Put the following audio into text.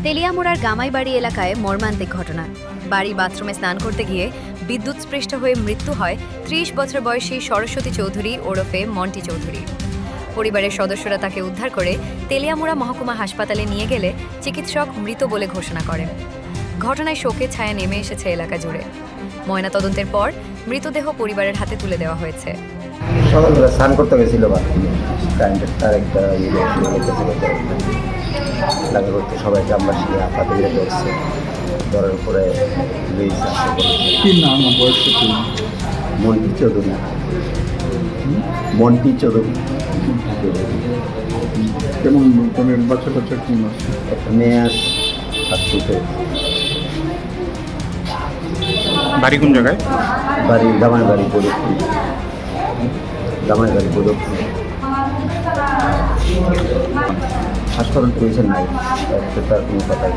তেলিয়ামুড়ার গামাইবাড়ি এলাকায় মর্মান্তিক ঘটনা। বাড়ি বাথরুমে স্নান করতে গিয়ে বিদ্যুৎস্পৃষ্ট হয়ে মৃত্যু হয় ৩০ বছর বয়সী সরস্বতী চৌধুরী ওরফে মন্টি চৌধুরী। পরিবারের সদস্যরা তাকে উদ্ধার করে তেলিয়ামুড়া মহকুমা হাসপাতালে নিয়ে গেলে চিকিৎসক মৃত বলে ঘোষণা করেন। ঘটনায় শোকের ছায়া নেমে এসেছে এলাকা জুড়ে। ময়নাতদন্তের পর মৃতদেহ পরিবারের হাতে তুলে দেওয়া হয়েছে। সকালবেলা স্নান করতে গেছিল বাথরুমে, কারেন্টের তার একটা লাগা করতে সবাই গ্রামবাসী হাতে ঘিরে ধরছে, ধরার উপরে কি নাম বয়স কি? মন্টি চৌধুরী। মন্টি চৌধুরী। কেমন তোমার বাচ্চা কাচ্চা কেমন আছে? একটা মেয়ে আছে হাসপাতালে। বাড়ি কোন জায়গায়? বাড়ি গামাইবাড়ি প্রযুক্তি। গামাইবাড়ি প্রযুক্তি হাসপাতাল রয়েছেন নাই, তার কোনো কথা